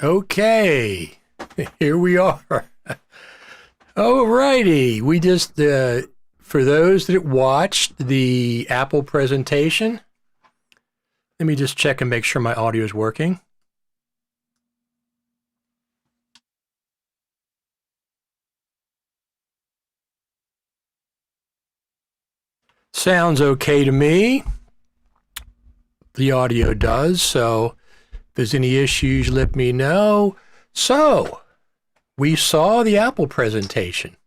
Okay, here we are. Alrighty, we just, for those that watched the Apple presentation, let me just check and make sure my audio is working. Sounds okay to me. The audio does, so if there's any issues, let me know. So, we saw the Apple presentation.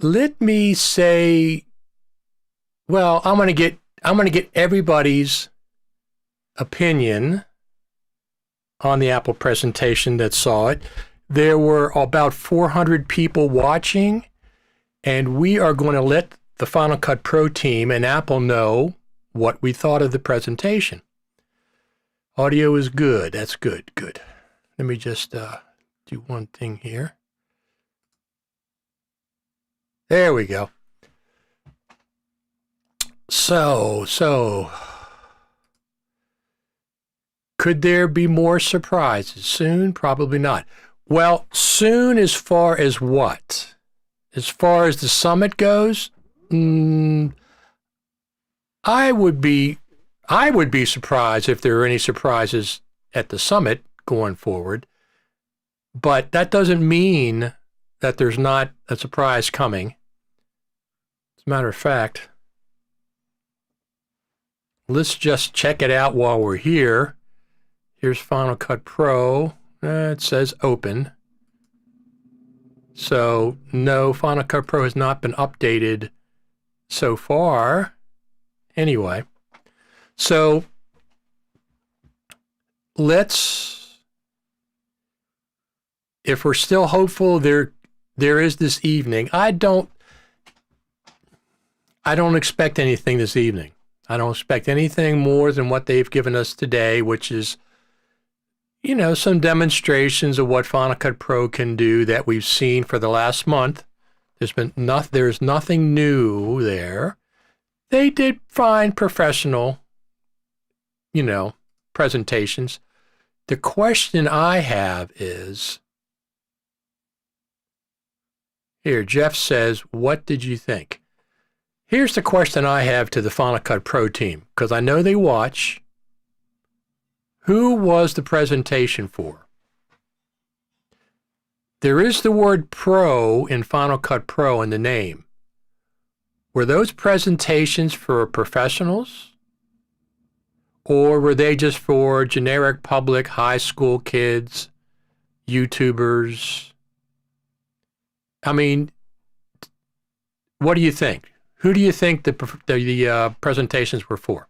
Let me say, well, I'm going to get everybody's opinion on the Apple presentation that saw it. There were about 400 people watching, and we are going to let the Final Cut Pro team and Apple know what we thought of the presentation. Audio is good. That's good. Good. Let me just do one thing here. There we go. So, could there be more surprises soon? Probably not. Well, soon as far as what? As far as the summit goes, I would be surprised if there are any surprises at the summit going forward. But that doesn't mean that there's not a surprise coming. As a matter of fact, let's just check it out while we're here. Here's Final Cut Pro. It says open. So, no, Final Cut Pro has not been updated so far. Anyway, so if we're still hopeful, there is this evening. I don't expect anything this evening. I don't expect anything more than what they've given us today, which is, some demonstrations of what Final Cut Pro can do that we've seen for the last month. There's nothing new there. They did fine professional, presentations. The question I have is, here, Jeff says, what did you think? Here's the question I have to the Final Cut Pro team, because I know they watch. Who was the presentation for? There is the word Pro in Final Cut Pro in the name. Were those presentations for professionals? Or were they just for generic public, high school kids, YouTubers? I mean, what do you think? Who do you think the presentations were for?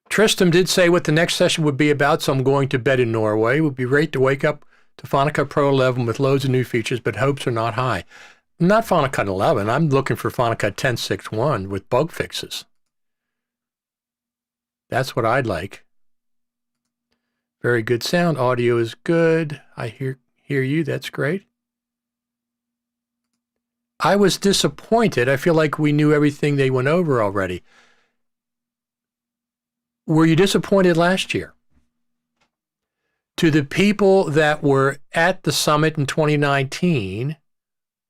Tristram did say what the next session would be about, so I'm going to bed in Norway. It would be great to wake up to Final Cut Pro 11 with loads of new features, but hopes are not high. Not Final Cut 11. I'm looking for Final Cut 10.6.1 with bug fixes. That's what I'd like. Very good sound. Audio is good. I hear you. That's great. I was disappointed. I feel like we knew everything they went over already. Were you disappointed last year? To the people that were at the summit in 2019,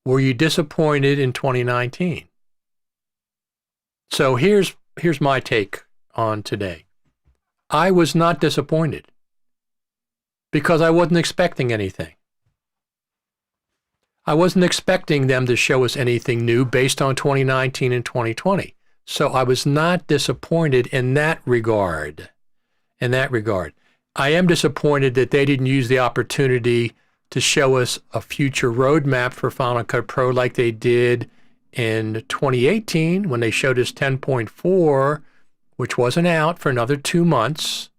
were you disappointed in 2019? So here's my take on today. I was not disappointed because I wasn't expecting anything. I wasn't expecting them to show us anything new based on 2019 and 2020. So I was not disappointed in that regard. I am disappointed that they didn't use the opportunity to show us a future roadmap for Final Cut Pro like they did in 2018 when they showed us 10.4, which wasn't out for another 2 months.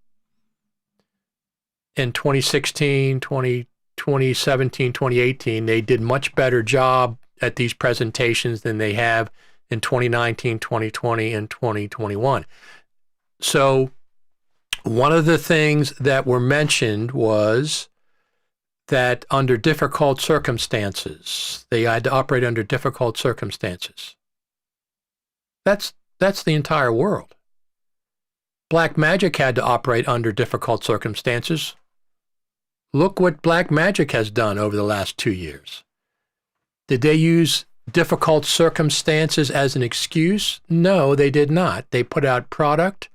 In 2016, 2017, 2018, they did much better job at these presentations than they have in 2019, 2020, and 2021. So one of the things that were mentioned was that under difficult circumstances, they had to operate under difficult circumstances. That's the entire world. Blackmagic had to operate under difficult circumstances. Look what Blackmagic has done over the last 2 years. Did they use difficult circumstances as an excuse? No, they did not. They put out product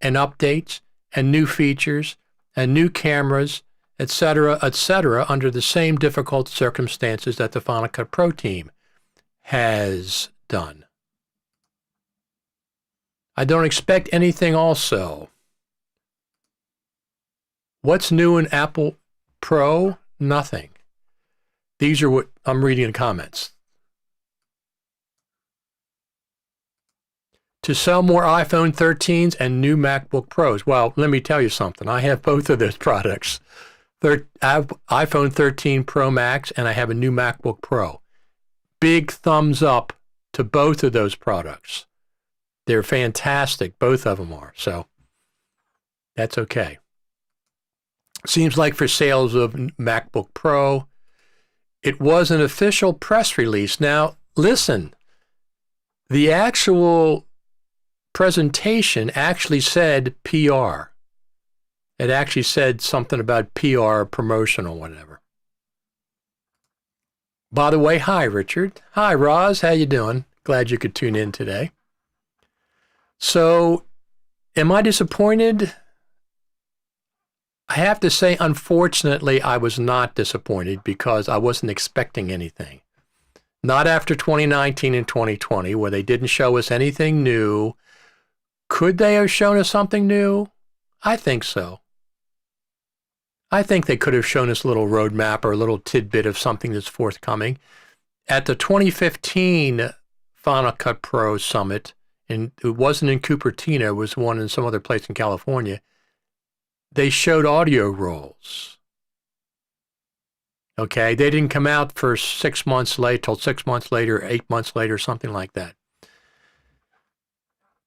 and updates and new features and new cameras, etc., under the same difficult circumstances that the Final Cut Pro team has done. I don't expect anything also. What's new in Apple Pro? Nothing. These are what I'm reading in comments. To sell more iPhone 13s and new MacBook Pros. Well, let me tell you something. I have both of those products. I have iPhone 13 Pro Max and I have a new MacBook Pro. Big thumbs up to both of those products. They're fantastic. Both of them are. So that's okay. Seems like for sales of MacBook Pro, it was an official press release. Now, listen, the actual presentation actually said PR. It actually said something about PR, promotion, or whatever. By the way, hi, Richard. Hi, Roz. How you doing? Glad you could tune in today. So, am I disappointed? I have to say, unfortunately, I was not disappointed because I wasn't expecting anything. Not after 2019 and 2020, where they didn't show us anything new. Could they have shown us something new? I think so. I think they could have shown us a little roadmap or a little tidbit of something that's forthcoming. At the 2015 Final Cut Pro Summit, and it wasn't in Cupertino, it was one in some other place in California, they showed audio rolls. Okay, they didn't come out for 6 months late, till 6 months later, 8 months later, something like that.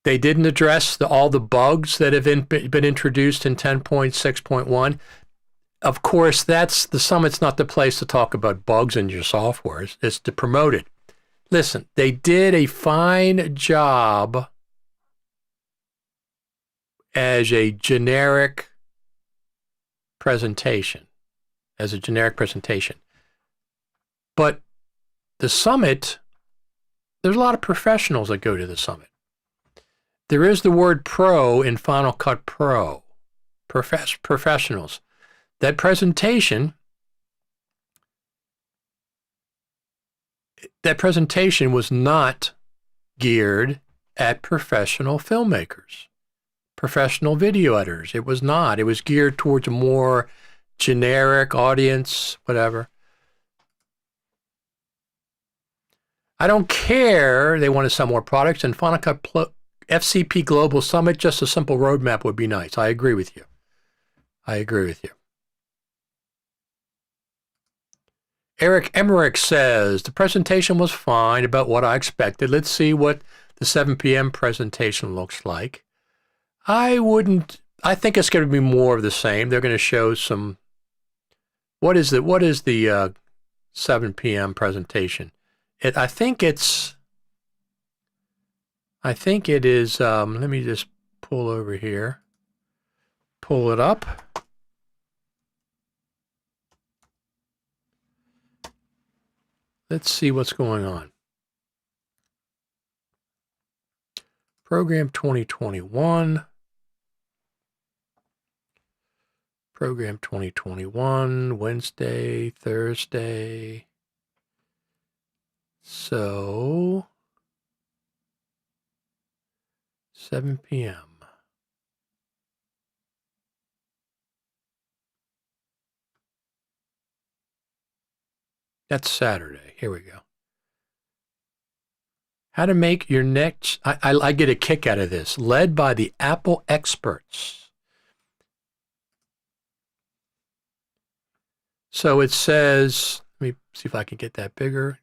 They didn't address all the bugs that have been introduced in 10.6.1. Of course, the summit's not the place to talk about bugs in your software. It's to promote it. Listen, they did a fine job as a generic presentation. But the summit, there's a lot of professionals that go to the summit. There is the word pro in Final Cut Pro, professionals. That presentation was not geared at professional filmmakers, professional video editors. It was not. It was geared towards a more generic audience, whatever. I don't care. They want to sell more products, and Final Cut FCP Global Summit, just a simple roadmap would be nice. I agree with you. Eric Emmerich says, the presentation was fine, about what I expected. Let's see what the 7 p.m. presentation looks like. I think it's going to be more of the same. They're going to show some, what is the 7 p.m. presentation? I think it is, let me just pull over here, pull it up. Let's see what's going on. Program 2021. Program 2021, Wednesday, Thursday. So, 7 p.m. That's Saturday. Here we go. How to make your next, I get a kick out of this, led by the Apple experts. So it says, let me see if I can get that bigger.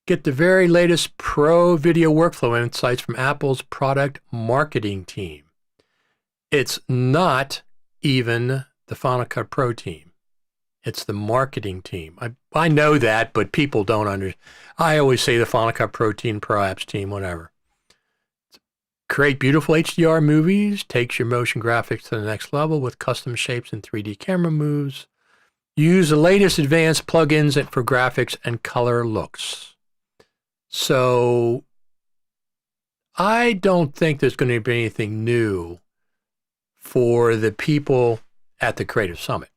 Get the very latest pro video workflow insights from Apple's product marketing team. It's not even the Final Cut Pro team. It's the marketing team. I know that, but people don't understand. I always say the Final Cut Pro team, Pro Apps team, whatever. Create beautiful HDR movies, takes your motion graphics to the next level with custom shapes and 3D camera moves. Use the latest advanced plugins for graphics and color looks. So I don't think there's going to be anything new for the people at the Creative Summit.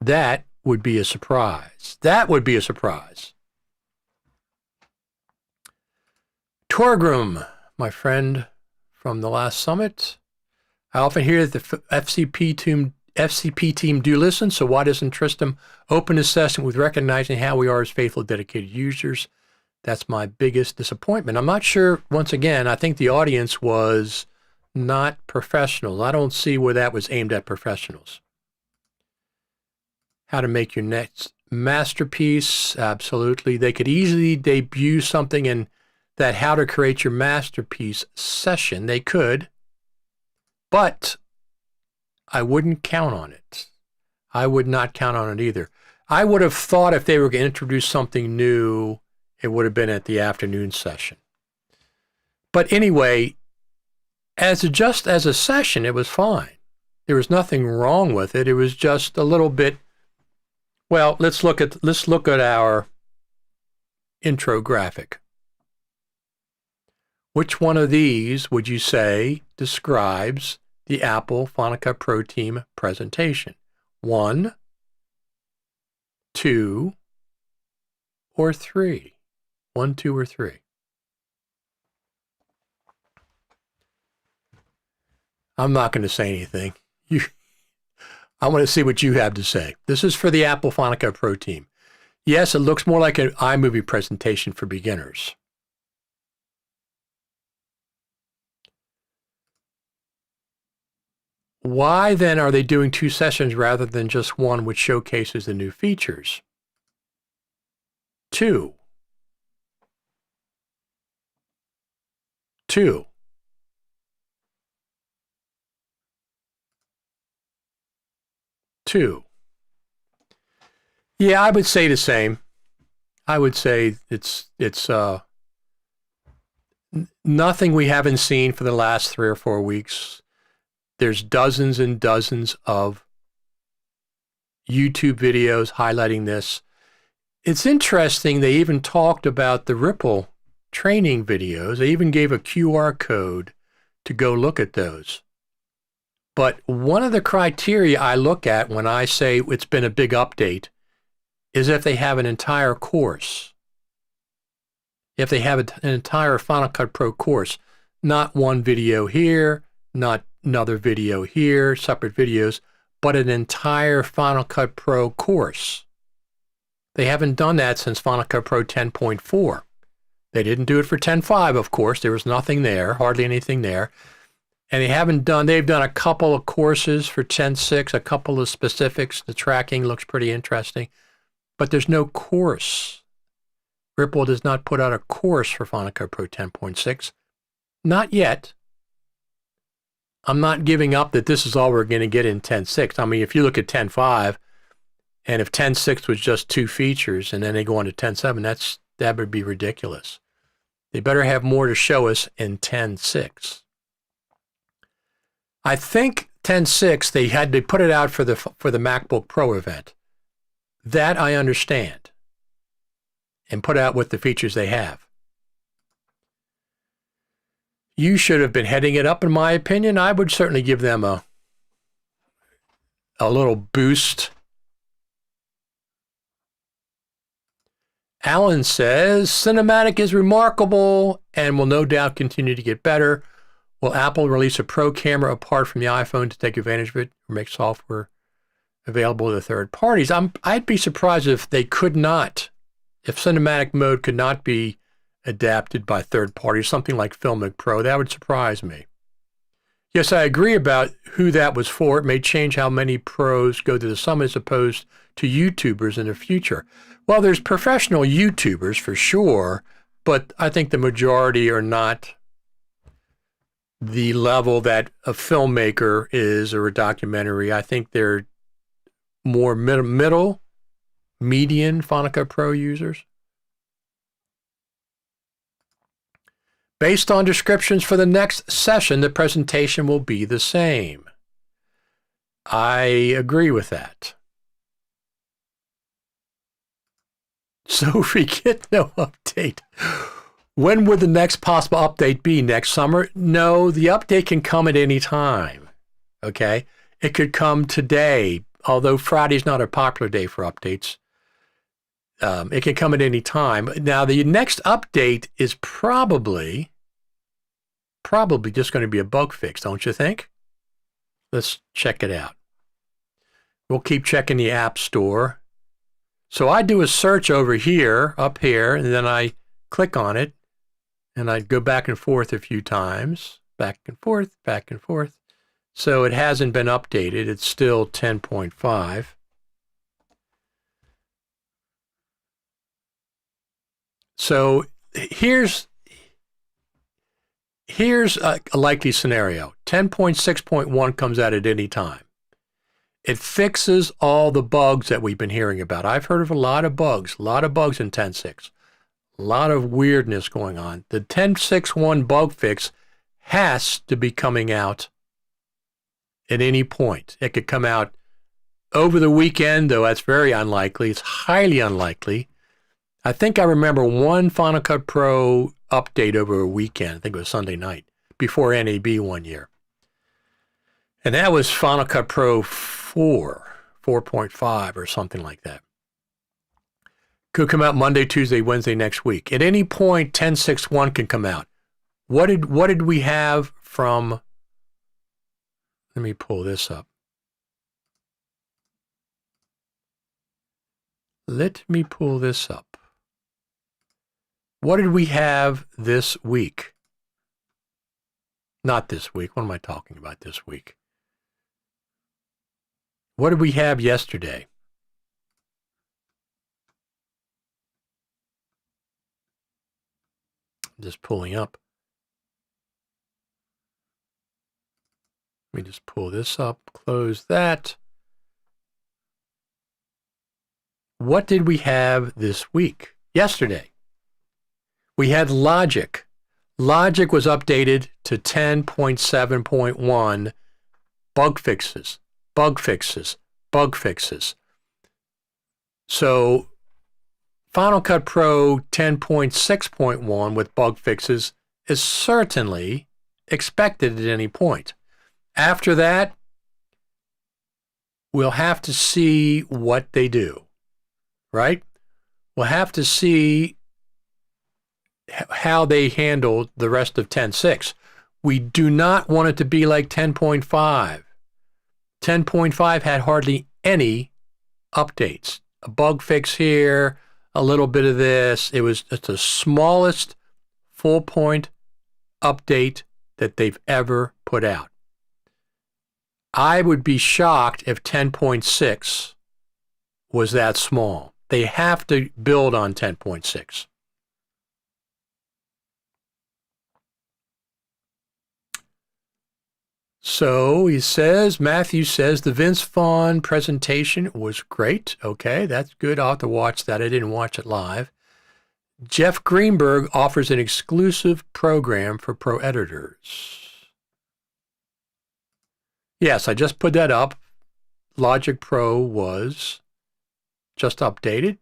That would be a surprise. That would be a surprise. Torgrim, my friend from the last summit. I often hear that the FCP team do listen, so why doesn't Tristram open his session with recognizing how we are as faithful, dedicated users? That's my biggest disappointment. I'm not sure, once again, I think the audience was not professionals. I don't see where that was aimed at professionals. How to make your next masterpiece, absolutely. They could easily debut something in that how to create your masterpiece session. They could, but I wouldn't count on it. I would not count on it either. I would have thought if they were going to introduce something new, it would have been at the afternoon session. But anyway, just as a session, it was fine. There was nothing wrong with it. It was just a little bit, well, let's look at our intro graphic. Which one of these would you say describes the Apple Final Cut Pro team presentation? 1, 2, or 3? 1, 2, or 3? I'm not going to say anything. I want to see what you have to say. This is for the Apple Final Cut Pro team. Yes, it looks more like an iMovie presentation for beginners. Why then are they doing 2 sessions rather than just one which showcases the new features? 2. 2. Yeah, I would say the same. I would say it's nothing we haven't seen for the last 3 or 4 weeks. There's dozens and dozens of YouTube videos highlighting this. It's interesting, they even talked about the Ripple training videos. They even gave a QR code to go look at those. But one of the criteria I look at when I say it's been a big update is if they have an entire course. If they have an entire Final Cut Pro course, not one video here, not another video here, separate videos, but an entire Final Cut Pro course. They haven't done that since Final Cut Pro 10.4. They didn't do it for 10.5, of course. There was nothing there, hardly anything there. And they've done a couple of courses for 10.6, a couple of specifics. The tracking looks pretty interesting, but there's no course. Ripple does not put out a course for Final Cut Pro 10.6. Not yet. I'm not giving up that this is all we're going to get in 10.6. I mean, if you look at 10.5, and if 10.6 was just 2 features, and then they go on to 10.7, that would be ridiculous. They better have more to show us in 10.6. I think 10.6, they put it out for the MacBook Pro event. That I understand. And put out what the features they have. You should have been heading it up, in my opinion. I would certainly give them a little boost. Alan says, Cinematic is remarkable and will no doubt continue to get better. Will Apple release a Pro camera apart from the iPhone to take advantage of it or make software available to third parties? I'd be surprised if they could not, if cinematic mode could not be adapted by third parties, something like Filmic Pro. That would surprise me. Yes, I agree about who that was for. It may change how many pros go to the summit as opposed to YouTubers in the future. Well, there's professional YouTubers for sure, but I think the majority are not the level that a filmmaker is or a documentary. I think they're more median Final Cut Pro users. Based on descriptions for the next session, the presentation will be the same. I agree with that. So we get no update. When would the next possible update be? Next summer? No, the update can come at any time. Okay? It could come today, although Friday's not a popular day for updates. It can come at any time. Now, the next update is probably just going to be a bug fix, don't you think? Let's check it out. We'll keep checking the App Store. So I do a search over here, up here, and then I click on it, and I go back and forth a few times, back and forth, back and forth. So it hasn't been updated. It's still 10.5. So here's a likely scenario. 10.6.1 comes out at any time. It fixes all the bugs that we've been hearing about. I've heard of a lot of bugs in 10.6. A lot of weirdness going on. The 10.6.1 bug fix has to be coming out at any point. It could come out over the weekend, though that's very unlikely. It's highly unlikely. I think I remember one Final Cut Pro update over a weekend. I think it was Sunday night before NAB one year. And that was Final Cut Pro 4.5 or something like that. Could come out Monday, Tuesday, Wednesday next week. At any point, 10.6.1 can come out. What did we have from? Let me pull this up. Let me pull this up. What did we have this week? Not this week. What am I talking about this week? What did we have yesterday? Just pulling up. Let me just pull this up, close that. What did we have this week? Yesterday, we had Logic. Logic was updated to 10.7.1 bug fixes, bug fixes, bug fixes. So Final Cut Pro 10.6.1 with bug fixes is certainly expected at any point. After that, we'll have to see what they do, right? We'll have to see how they handle the rest of 10.6. We do not want it to be like 10.5. 10.5 had hardly any updates. A bug fix here, a little bit of this. It's the smallest full point update that they've ever put out. I would be shocked if 10.6 was that small. They have to build on 10.6. So Matthew says, the Vince Vaughn presentation was great. Okay, that's good. I'll have to watch that. I didn't watch it live. Jeff Greenberg offers an exclusive program for pro editors. Yes, I just put that up. Logic Pro was just updated.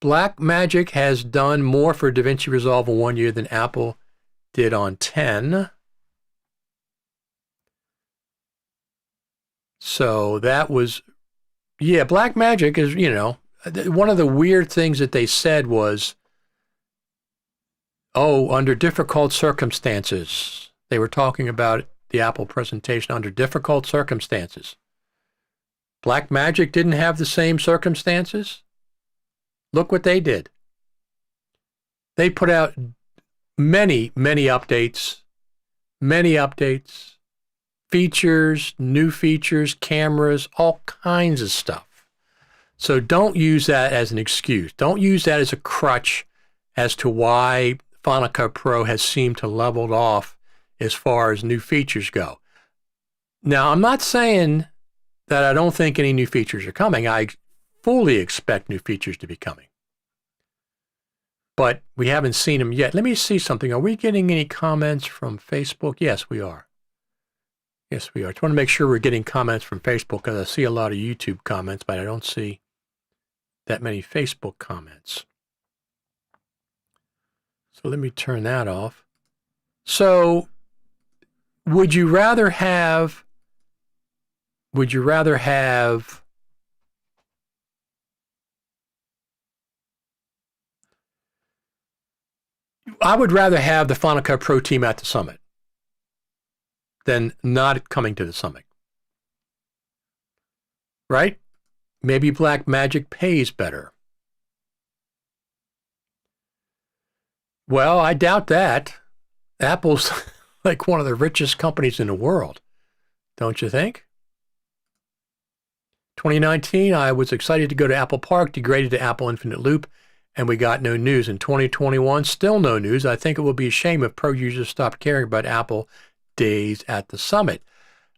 Blackmagic has done more for DaVinci Resolve in 1 year than Apple did on 10. So that was, Blackmagic is, one of the weird things that they said was, under difficult circumstances. They were talking about the Apple presentation under difficult circumstances. Blackmagic didn't have the same circumstances. Look what they did. They put out many updates, features, new features, cameras, all kinds of stuff. So don't use that as an excuse. Don't use that as a crutch as to why Final Cut Pro has seemed to leveled off as far as new features go. Now, I'm not saying that I don't think any new features are coming. I fully expect new features to be coming. But we haven't seen them yet. Let me see something. Are we getting any comments from Facebook? Yes, we are. Yes, we are. I just want to make sure we're getting comments from Facebook because I see a lot of YouTube comments, but I don't see that many Facebook comments. So let me turn that off. So would you rather have I would rather have the Final Cut Pro team at the summit than not coming to the summit. Right? Maybe Blackmagic pays better. Well, I doubt that. Apple's like one of the richest companies in the world, don't you think? 2019, I was excited to go to Apple Park, degraded to Apple Infinite Loop, and we got no news. In 2021, still no news. I think it will be a shame if pro users stopped caring about Apple days at the summit.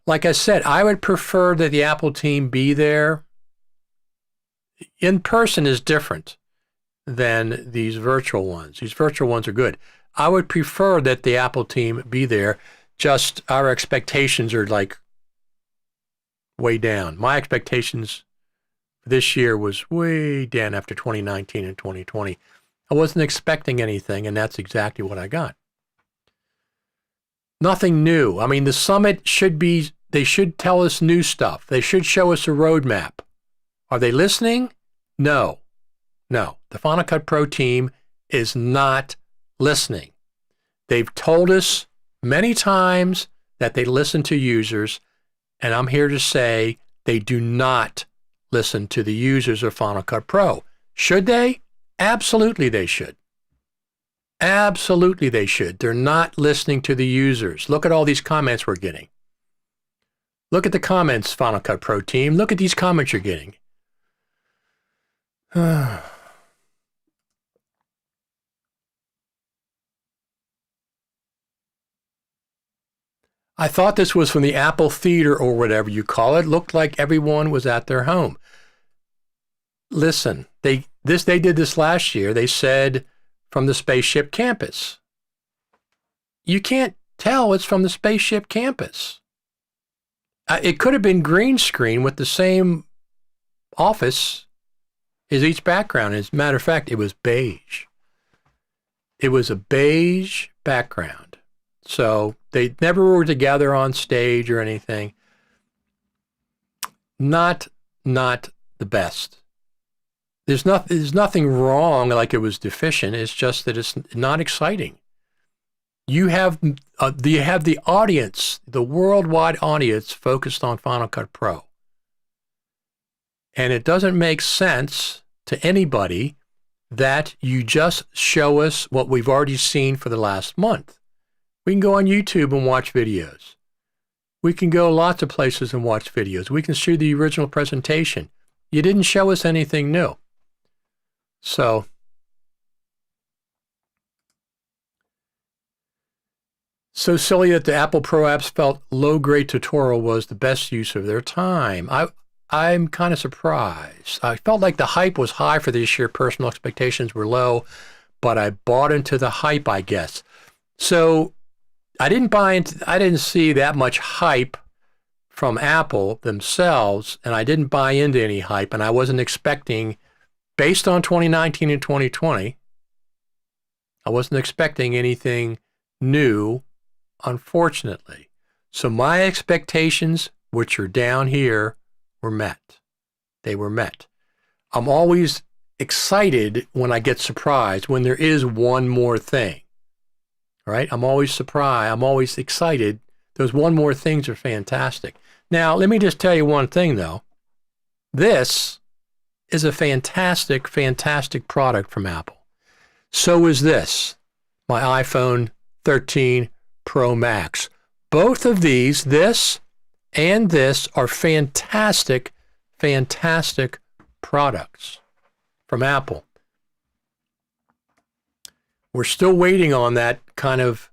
Like I said, I would prefer that the Apple team be there. In person is different than these virtual ones. These virtual ones are good. I would prefer that the Apple team be there. Just our expectations are like way down. My expectations this year was way down after 2019 and 2020. I wasn't expecting anything, and that's exactly what I got. Nothing new. I mean, the summit they should tell us new stuff. They should show us a roadmap. Are they listening? No. The Final Cut Pro team is not listening. They've told us many times that they listen to users, and I'm here to say they do not listen to the users of Final Cut Pro. Should they? Absolutely they should. Absolutely they should. They're not listening to the users. Look at all these comments we're getting. Look at the comments, Final Cut Pro team. Look at these comments you're getting. I thought this was from the Apple Theater or whatever you call it. Looked like everyone was at their home. Listen, they did this last year. They said from the spaceship campus. You can't tell it's from the spaceship campus. It could have been green screen with the same office as each background. As a matter of fact, it was beige. It was a beige background. So they never were together on stage or anything. Not the best. There's nothing wrong like it was deficient. It's just that it's not exciting. You have the audience, the worldwide audience focused on Final Cut Pro. And it doesn't make sense to anybody that you just show us what we've already seen for the last month. We can go on YouTube and watch videos. We can go lots of places and watch videos. We can see the original presentation. You didn't show us anything new. So silly that the Apple Pro apps felt low-grade tutorial was the best use of their time. I'm kind of surprised. I felt like the hype was high for this year. Personal expectations were low, but I bought into the hype, I guess. So I didn't see that much hype from Apple themselves, and I didn't buy into any hype, and I wasn't expecting, based on 2019 and 2020, I wasn't expecting anything new, unfortunately. So my expectations, which are down here, were met. They were met. I'm always excited when I get surprised, when there is one more thing. Right? I'm always surprised. I'm always excited. Those one more things are fantastic. Now, let me just tell you one thing, though. This is a fantastic, fantastic product from Apple. So is this, my iPhone 13 Pro Max. Both of these, this and this, are fantastic, fantastic products from Apple. We're still waiting on that kind of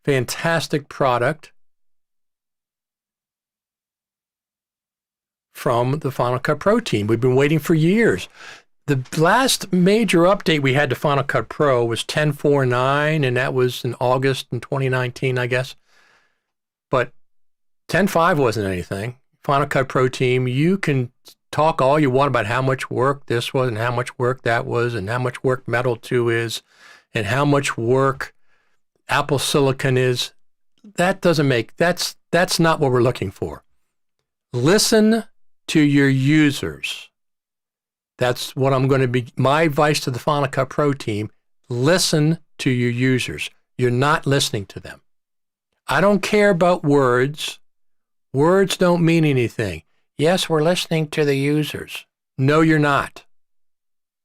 fantastic product from the Final Cut Pro team. We've been waiting for years. The last major update we had to Final Cut Pro was 10.4.9, and that was in August in 2019, I guess. But 10.5 wasn't anything. Final Cut Pro team, you can talk all you want about how much work this was and how much work that was and how much work Metal 2 is and how much work Apple Silicon is, that's not what we're looking for. Listen to your users. That's what I'm going to be, my advice to the Final Cut Pro team, listen to your users. You're not listening to them. I don't care about words. Words don't mean anything. Yes, we're listening to the users. No, you're not.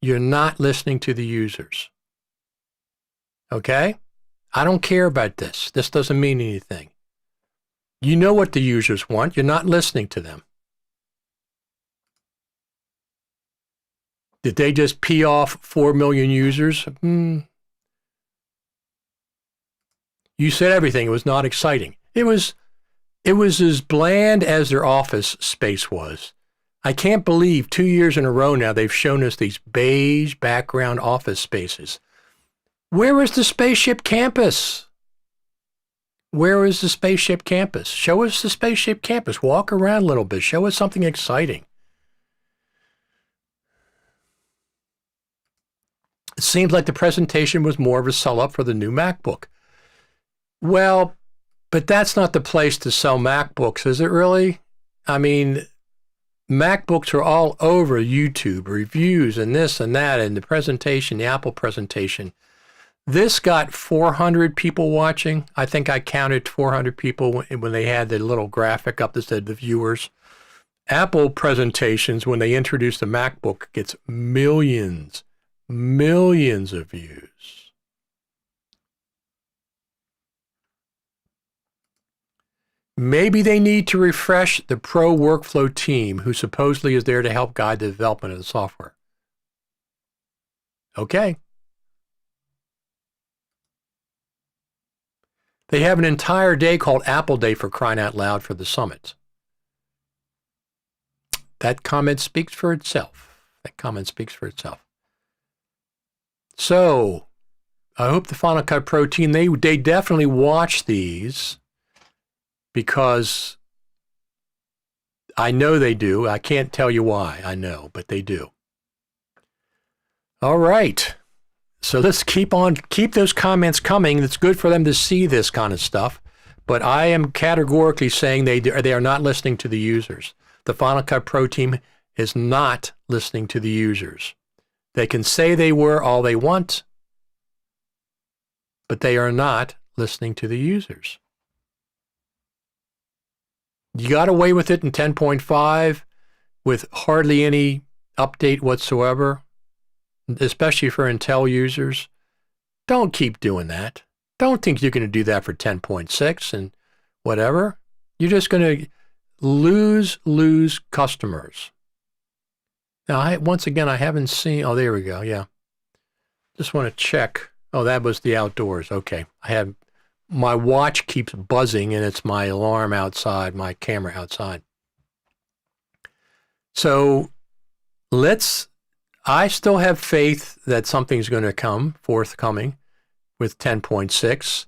You're not listening to the users. Okay? I don't care about this. This doesn't mean anything. You know what the users want. You're not listening to them. Did they just pee off 4 million users? You said everything. It was not exciting. It was as bland as their office space was. I can't believe 2 years in a row now they've shown us these beige background office spaces. Where is the spaceship campus? Where is the spaceship campus? Show us the spaceship campus. Walk around a little bit. Show us something exciting. It seems like the presentation was more of a sell-up for the new MacBook. Well, but that's not the place to sell MacBooks, is it really? I mean, MacBooks are all over YouTube, reviews and this and that, and the presentation, the Apple presentation. This got 400 people watching. I think I counted 400 people when they had the little graphic up that said the viewers. Apple presentations, when they introduce the MacBook, gets millions of views. Maybe they need to refresh the Pro Workflow team, who supposedly is there to help guide the development of the software. Okay. They have an entire day called Apple Day, for crying out loud, for the summit. That comment speaks for itself. So, I hope the Final Cut Pro team, they definitely watch these, because I know they do. I can't tell you why. I know, but they do. All right. So let's keep those comments coming. It's good for them to see this kind of stuff. But I am categorically saying they are not listening to the users. The Final Cut Pro team is not listening to the users. They can say they were all they want, but they are not listening to the users. You got away with it in 10.5 with hardly any update whatsoever, especially for Intel users. Don't keep doing that. Don't think you're going to do that for 10.6 and whatever. You're just going to lose customers. Now, once again, I haven't seen, oh, there we go, yeah. Just want to check. Oh, that was the outdoors. Okay. My watch keeps buzzing, and it's my alarm outside, my camera outside. So I still have faith that something's going to come forthcoming with 10.6.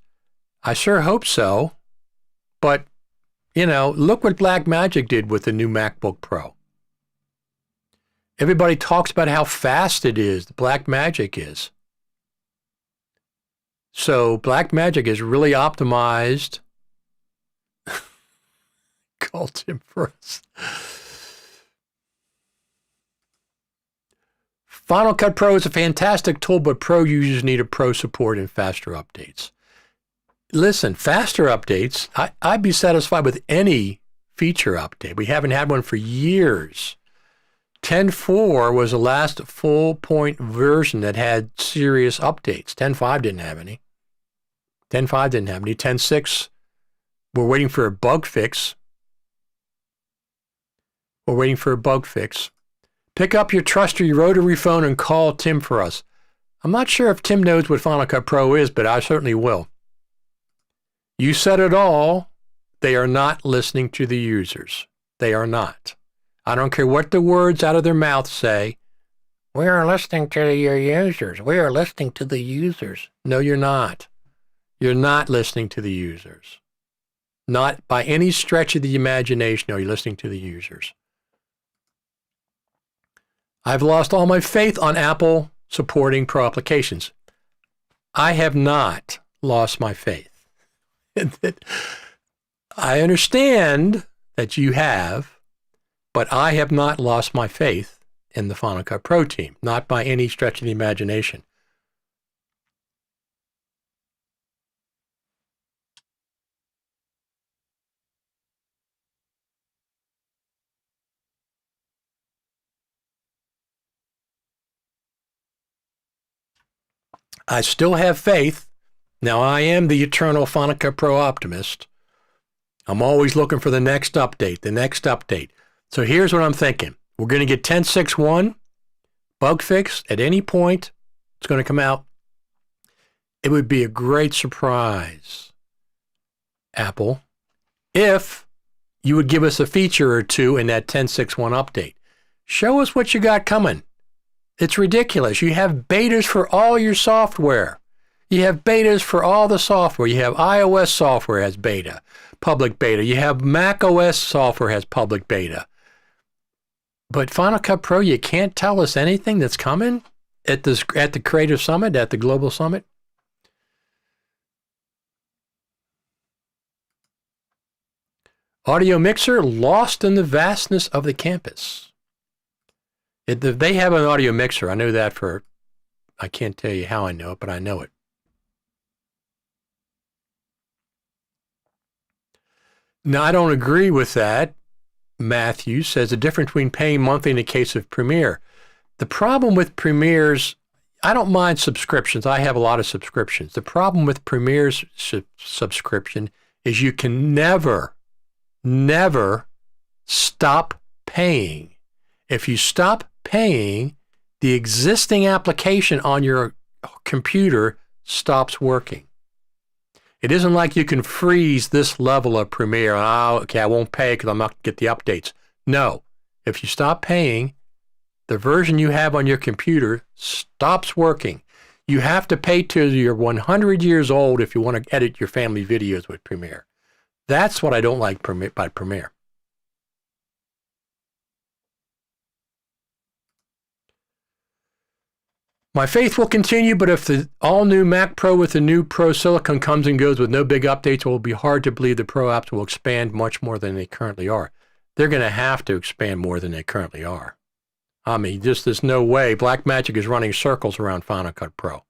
I sure hope so. But, look what Blackmagic did with the new MacBook Pro. Everybody talks about how fast it is, Blackmagic is. So Blackmagic is really optimized. Called him first. Final Cut Pro is a fantastic tool, but Pro users need a Pro support and faster updates. Listen, faster updates, I'd be satisfied with any feature update. We haven't had one for years. 10.4 was the last full point version that had serious updates. 10.5 didn't have any. 10.6, we're waiting for a bug fix. Pick up your trusty rotary phone and call Tim for us. I'm not sure if Tim knows what Final Cut Pro is, but I certainly will. You said it all. They are not listening to the users. They are not. I don't care what the words out of their mouth say. We are listening to your users. We are listening to the users. No, you're not. You're not listening to the users. Not by any stretch of the imagination are you listening to the users. I've lost all my faith on Apple supporting Pro applications. I have not lost my faith. I understand that you have, but I have not lost my faith in the Final Cut Pro team, not by any stretch of the imagination. I still have faith. Now, I am the eternal Final Cut Pro optimist. I'm always looking for the next update, the next update. So here's what I'm thinking. We're going to get 10.6.1 bug fix at any point. It's going to come out. It would be a great surprise, Apple, if you would give us a feature or two in that 10.6.1 update. Show us what you got coming. It's ridiculous. You have betas for all your software. You have betas for all the software. You have iOS software has beta, public beta. You have Mac OS software has public beta. But Final Cut Pro, you can't tell us anything that's coming at the Creative Summit, at the Global Summit? Audio mixer lost in the vastness of the campus. They have an audio mixer. I know that I can't tell you how I know it, but I know it. Now, I don't agree with that. Matthew says the difference between paying monthly in the case of Premiere. The problem with Premiere's, I don't mind subscriptions. I have a lot of subscriptions. The problem with Premiere's subscription is you can never stop paying. If you stop paying, the existing application on your computer stops working. It isn't like you can freeze this level of Premiere. Oh, okay, I won't pay because I'm not going to get the updates. No. If you stop paying, the version you have on your computer stops working. You have to pay till you're 100 years old if you want to edit your family videos with Premiere. That's what I don't like by Premiere. My faith will continue, but if the all-new Mac Pro with the new Pro Silicon comes and goes with no big updates, it will be hard to believe the Pro apps will expand much more than they currently are. They're going to have to expand more than they currently are. I mean, just there's no way. Blackmagic is running circles around Final Cut Pro.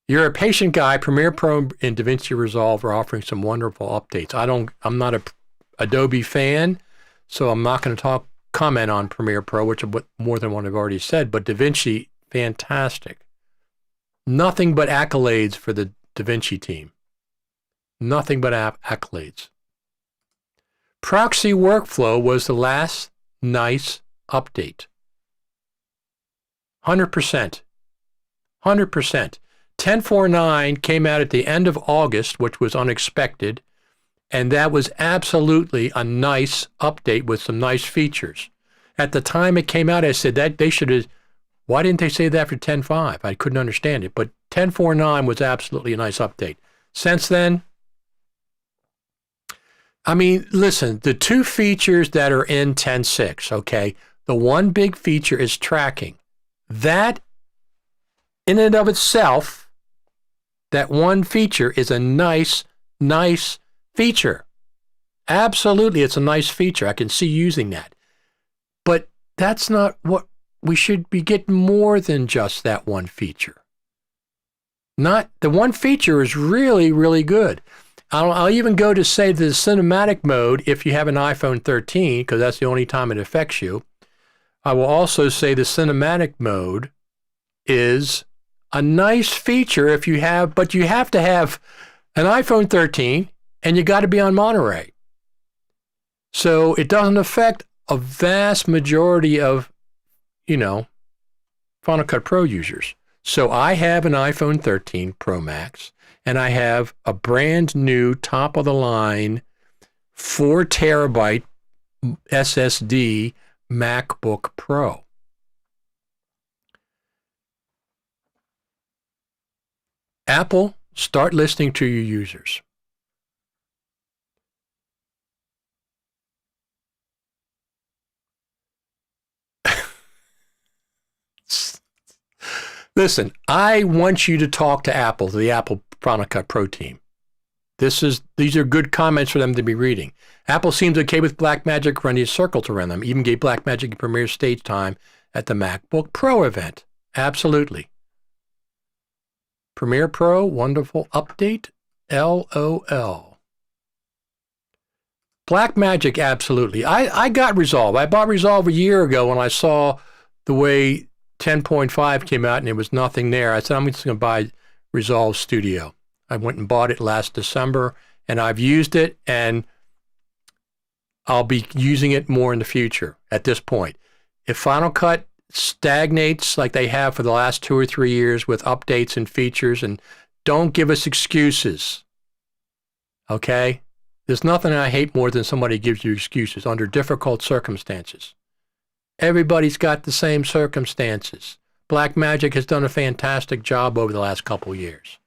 You're a patient guy. Premiere Pro and DaVinci Resolve are offering some wonderful updates. I'm not a Adobe fan, so I'm not going to comment on Premiere Pro, which is more than what I've already said, but DaVinci, fantastic. Nothing but accolades for the DaVinci team. Nothing but accolades. Proxy workflow was the last nice update. 100%. 100%. 10.4.9 came out at the end of August, which was unexpected. And that was absolutely a nice update with some nice features. At the time it came out, I said that they should have, why didn't they say that for 10.5? I couldn't understand it. But 10.4.9 was absolutely a nice update. Since then, I mean, listen, the two features that are in 10.6, okay, the one big feature is tracking. That, in and of itself, that one feature is a nice feature. Absolutely, it's a nice feature. I can see using that. But that's not what we should be getting more than just that one feature. Not the one feature is really, really good. I'll even go to say the cinematic mode if you have an iPhone 13, because that's the only time it affects you. I will also say the cinematic mode is a nice feature if you have, but you have to have an iPhone 13 and you got to be on Monterey. So it doesn't affect a vast majority of, Final Cut Pro users. So I have an iPhone 13 Pro Max, and I have a brand new top of the line 4 terabyte SSD MacBook Pro. Apple, start listening to your users. Listen, I want you to talk to Apple, to the Apple Final Cut Pro team. These are good comments for them to be reading. Apple seems okay with Blackmagic running circles around them. Even gave Blackmagic Premiere stage time at the MacBook Pro event. Absolutely. Premiere Pro, wonderful update. LOL. Blackmagic, absolutely. I got Resolve. I bought Resolve a year ago when I saw the way 10.5 came out and there was nothing there. I said, I'm just going to buy Resolve Studio. I went and bought it last December, and I've used it, and I'll be using it more in the future at this point. If Final Cut stagnates like they have for the last 2 or 3 years with updates and features, and don't give us excuses, okay? There's nothing I hate more than somebody gives you excuses under difficult circumstances. Everybody's got the same circumstances. Blackmagic has done a fantastic job over the last couple years.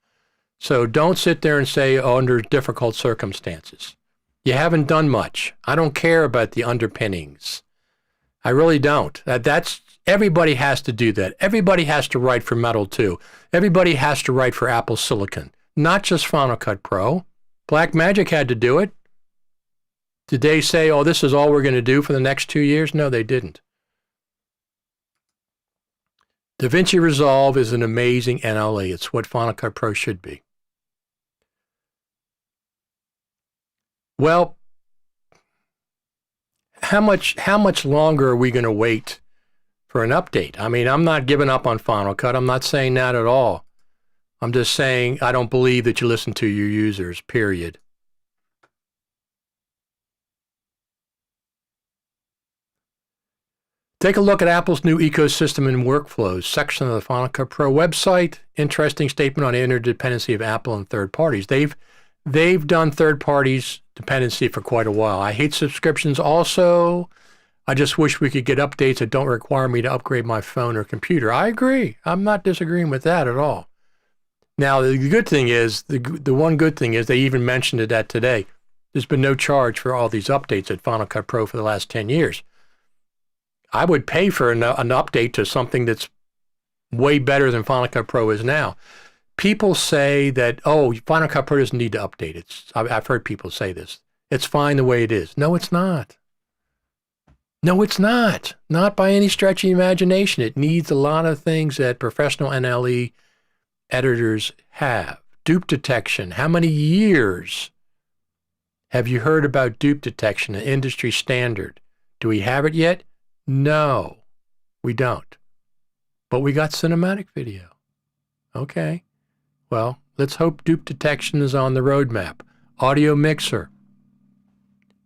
So don't sit there and say, oh, under difficult circumstances. You haven't done much. I don't care about the underpinnings. I really don't. That's everybody has to do that. Everybody has to write for Metal too. Everybody has to write for Apple Silicon, not just Final Cut Pro. Blackmagic had to do it. Did they say, oh, this is all we're going to do for the next 2 years? No, they didn't. DaVinci Resolve is an amazing NLE. It's what Final Cut Pro should be. Well, how much longer are we going to wait for an update? I mean, I'm not giving up on Final Cut. I'm not saying that at all. I'm just saying I don't believe that you listen to your users, period. Take a look at Apple's new ecosystem and workflows section of the Final Cut Pro website. Interesting statement on the interdependency of Apple and third parties. They've done third parties dependency for quite a while. I hate subscriptions also. I just wish we could get updates that don't require me to upgrade my phone or computer. I agree. I'm not disagreeing with that at all. Now, the good thing is, the one good thing is they even mentioned it that today. There's been no charge for all these updates at Final Cut Pro for the last 10 years. I would pay for an update to something that's way better than Final Cut Pro is now. People say that, oh, Final Cut Pro doesn't need to update. I've heard people say this. It's fine the way it is. No, it's not. No, it's not. Not by any stretch of the imagination. It needs a lot of things that professional NLE editors have. Dupe detection. How many years have you heard about dupe detection, an industry standard? Do we have it yet? No, we don't. But we got cinematic video. Okay. Well, let's hope dupe detection is on the roadmap. Audio mixer.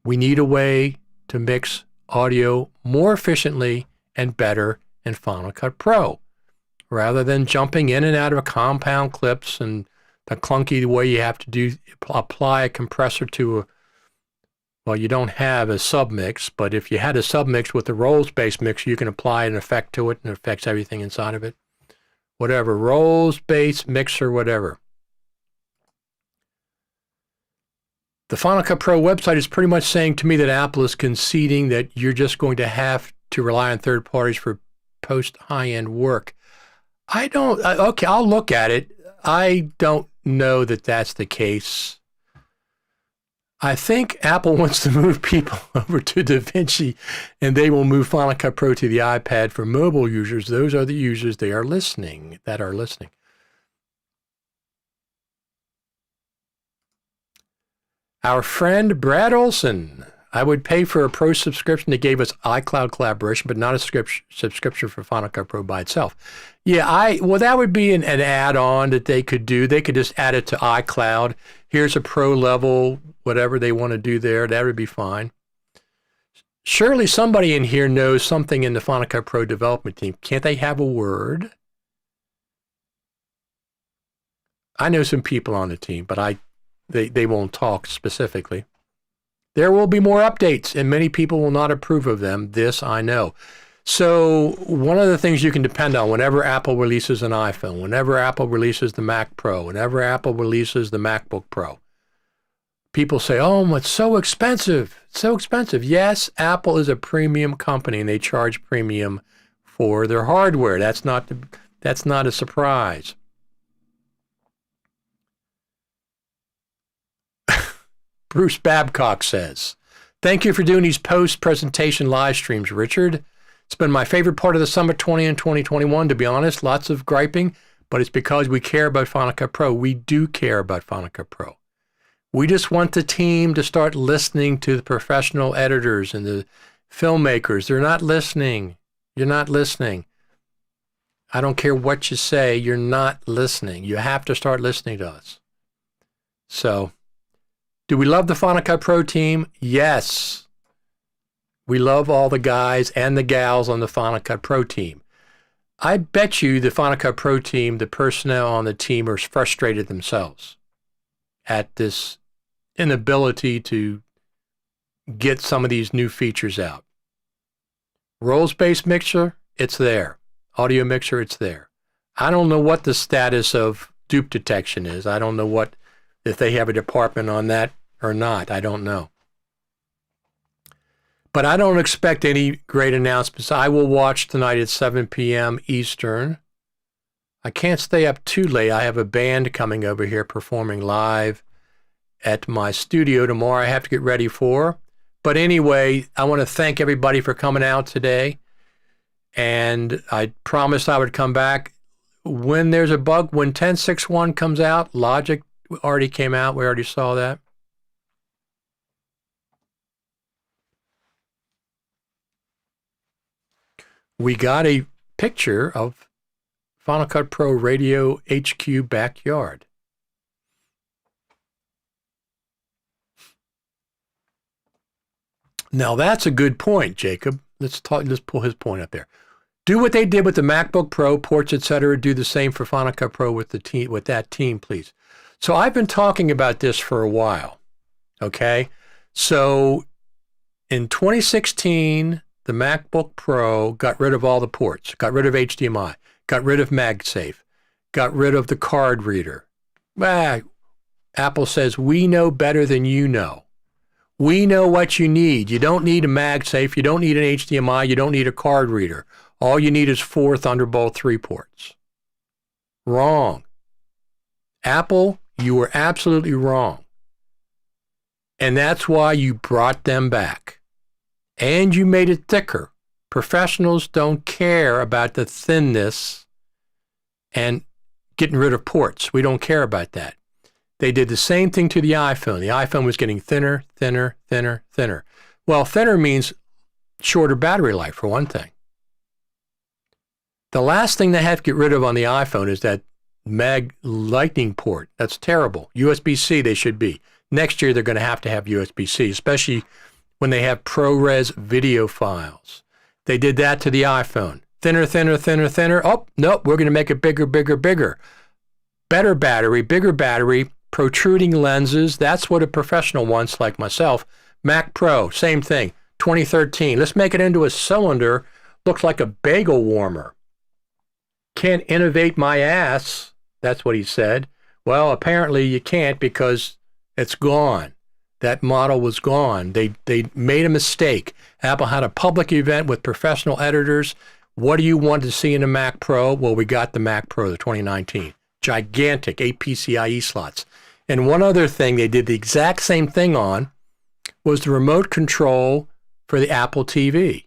We need a way to mix audio more efficiently and better in Final Cut Pro, rather than jumping in and out of compound clips and the clunky way you have to apply a compressor to well, you don't have a submix, but if you had a submix with a roles-based mixer, you can apply an effect to it and it affects everything inside of it. Whatever, roles-based mixer, whatever. The Final Cut Pro website is pretty much saying to me that Apple is conceding that you're just going to have to rely on third parties for post-high-end work. Okay, I'll look at it. I don't know that that's the case. I think Apple wants to move people over to DaVinci, and they will move Final Cut Pro to the iPad for mobile users. Those are the users that are listening. Our friend Brad Olson. I would pay for a pro subscription that gave us iCloud collaboration, but not a subscription for Final Cut Pro by itself. Yeah, that would be an add-on that they could do. They could just add it to iCloud. Here's a pro level, whatever they want to do there. That would be fine. Surely somebody in here knows something in the Final Cut Pro development team. Can't they have a word? I know some people on the team, but they won't talk specifically. There will be more updates, and many people will not approve of them. This I know. So one of the things you can depend on whenever Apple releases an iPhone, whenever Apple releases the Mac Pro, whenever Apple releases the MacBook Pro, people say, oh, it's so expensive. It's so expensive. Yes, Apple is a premium company, and they charge premium for their hardware. That's not That's not a surprise. Bruce Babcock says, thank you for doing these post-presentation live streams, Richard. It's been my favorite part of the Summit 20 and 2021, to be honest. Lots of griping, but it's because we care about Final Cut Pro. We do care about Final Cut Pro. We just want the team to start listening to the professional editors and the filmmakers. They're not listening. You're not listening. I don't care what you say. You're not listening. You have to start listening to us. So, do we love the Final Cut Pro team? Yes. We love all the guys and the gals on the Final Cut Pro team. I bet you the Final Cut Pro team, the personnel on the team are frustrated themselves at this inability to get some of these new features out. Roles-based mixer, it's there. Audio mixer, it's there. I don't know what the status of dupe detection is. I don't know if they have a department on that or not. I don't know. But I don't expect any great announcements. I will watch tonight at 7 p.m. Eastern. I can't stay up too late. I have a band coming over here performing live at my studio tomorrow. I have to get ready for. But anyway, I want to thank everybody for coming out today. And I promised I would come back. When there's a bug, when 10.6.1 comes out, Logic already came out. We already saw that. We got a picture of Final Cut Pro Radio HQ backyard. Now that's a good point, Jacob. Let's pull his point up there. Do what they did with the MacBook Pro, ports, etc. Do the same for Final Cut Pro with that team, please. So I've been talking about this for a while. Okay, so in 2016. The MacBook Pro got rid of all the ports, got rid of HDMI, got rid of MagSafe, got rid of the card reader. Apple says, we know better than you know. We know what you need. You don't need a MagSafe. You don't need an HDMI. You don't need a card reader. All you need is 4 Thunderbolt 3 ports. Wrong. Apple, you were absolutely wrong. And that's why you brought them back. And you made it thicker. Professionals don't care about the thinness and getting rid of ports. We don't care about that. They did the same thing to the iPhone. The iPhone was getting thinner, thinner, thinner, thinner. Well, thinner means shorter battery life, for one thing. The last thing they have to get rid of on the iPhone is that Mag Lightning port. That's terrible. USB-C they should be. Next year they're going to have USB-C, especially when they have ProRes video files. They did that to the iPhone. Thinner, thinner, thinner, thinner. Oh, nope, we're going to make it bigger, bigger, bigger. Better battery, bigger battery, protruding lenses. That's what a professional wants, like myself. Mac Pro, same thing. 2013. Let's make it into a cylinder. Looks like a bagel warmer. Can't innovate my ass. That's what he said. Well, apparently you can't because it's gone. That model was gone. They made a mistake. Apple had a public event with professional editors. What do you want to see in a Mac Pro? Well, we got the Mac Pro, the 2019. Gigantic 8 PCIe slots. And one other thing they did the exact same thing on was the remote control for the Apple TV.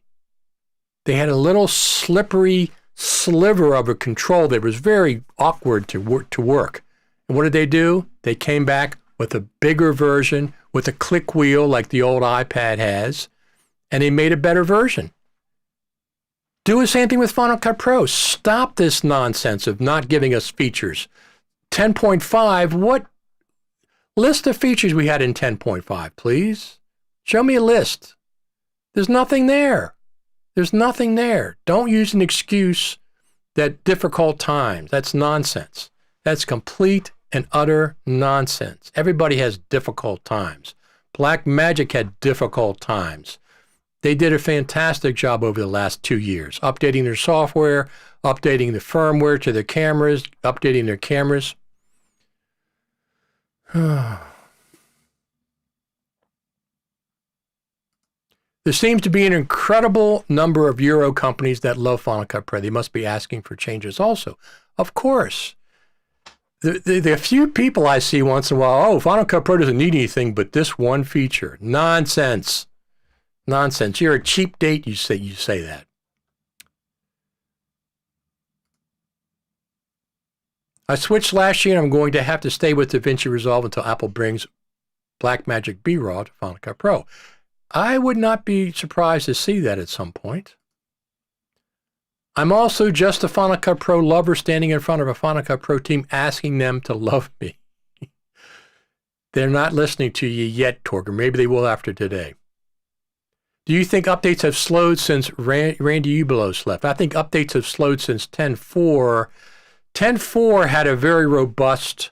They had a little slippery sliver of a control that was very awkward to work. And what did they do? They came back with a bigger version, with a click wheel like the old iPad has, and they made a better version. Do the same thing with Final Cut Pro. Stop this nonsense of not giving us features. 10.5, what list of features we had in 10.5, please? Show me a list. There's nothing there. There's nothing there. Don't use an excuse that difficult times. That's nonsense. That's complete and utter nonsense. Everybody has difficult times. Blackmagic had difficult times. They did a fantastic job over the last 2 years, updating their software, updating the firmware to their cameras, updating their cameras. There seems to be an incredible number of Euro companies that love Final Cut Pro. They must be asking for changes also. Of course. The few people I see once in a while, oh, Final Cut Pro doesn't need anything but this one feature. Nonsense. Nonsense. You're a cheap date, you say that. I switched last year, and I'm going to have to stay with DaVinci Resolve until Apple brings Blackmagic B-Raw to Final Cut Pro. I would not be surprised to see that at some point. I'm also just a Final Cut Pro lover standing in front of a Final Cut Pro team asking them to love me. They're not listening to you yet, Torger. Maybe they will after today. Do you think updates have slowed since Randy Ubelos left? I think updates have slowed since 10.4. 10.4 had a very robust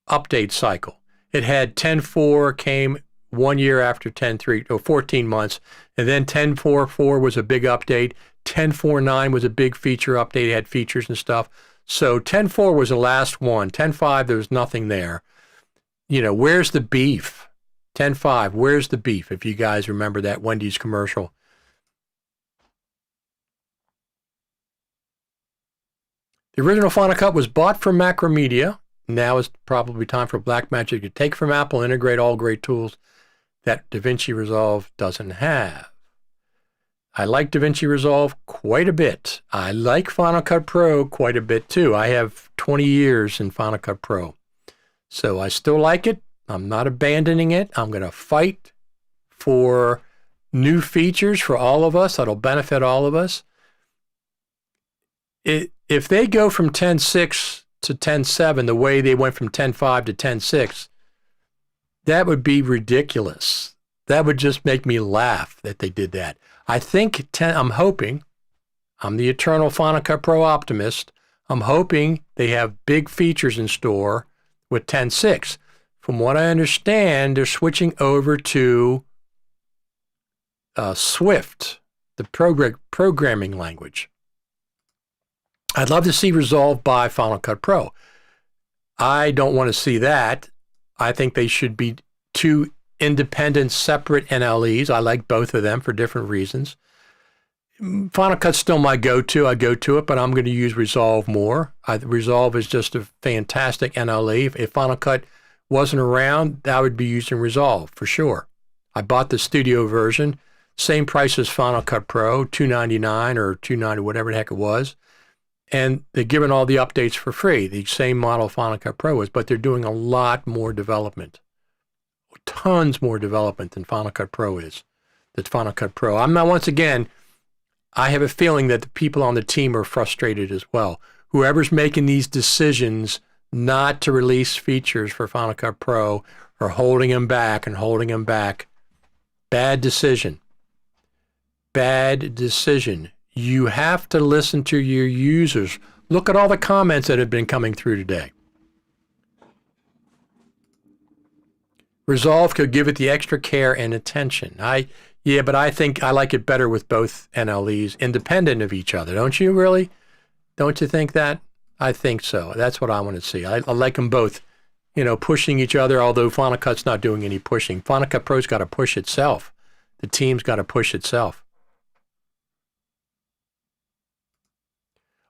update cycle. It had 10.4 came 1 year after 10.3, or 14 months, and then 10.4.4 was a big update. 10.4.9 was a big feature update. It had features and stuff. So 10.4 was the last one. 10.5, there was nothing there. You know, where's the beef? 10.5, where's the beef? If you guys remember that Wendy's commercial. The original Final Cut was bought from Macromedia. Now is probably time for Blackmagic to take from Apple and integrate all great tools that DaVinci Resolve doesn't have. I like DaVinci Resolve quite a bit. I like Final Cut Pro quite a bit too. I have 20 years in Final Cut Pro. So I still like it. I'm not abandoning it. I'm going to fight for new features for all of us that'll benefit all of us. If they go from 10.6 to 10.7 the way they went from 10.5 to 10.6, that would be ridiculous. That would just make me laugh that they did that. I think, I'm hoping, I'm the eternal Final Cut Pro optimist, I'm hoping they have big features in store with 10.6. From what I understand, they're switching over to Swift, the programming language. I'd love to see Resolve by Final Cut Pro. I don't want to see that. I think they should be two independent, separate NLEs. I like both of them for different reasons. Final Cut's still my go-to. I go to it, but I'm going to use Resolve more. Resolve is just a fantastic NLE. If Final Cut wasn't around, I would be using Resolve for sure. I bought the studio version, same price as Final Cut Pro, $299 or $290, whatever the heck it was. And they're giving all the updates for free, the same model Final Cut Pro is, but they're doing a lot more development. Tons more development than Final Cut Pro is. That's Final Cut Pro. I'm not, once again, I have a feeling that the people on the team are frustrated as well. Whoever's making these decisions not to release features for Final Cut Pro are holding them back and holding them back. Bad decision. Bad decision. You have to listen to your users. Look at all the comments that have been coming through today. Resolve could give it the extra care and attention. But I think I like it better with both NLEs independent of each other. Don't you really? Don't you think that? I think so. That's what I want to see. I like them both, pushing each other, although Final Cut's not doing any pushing. Final Cut Pro's got to push itself. The team's got to push itself.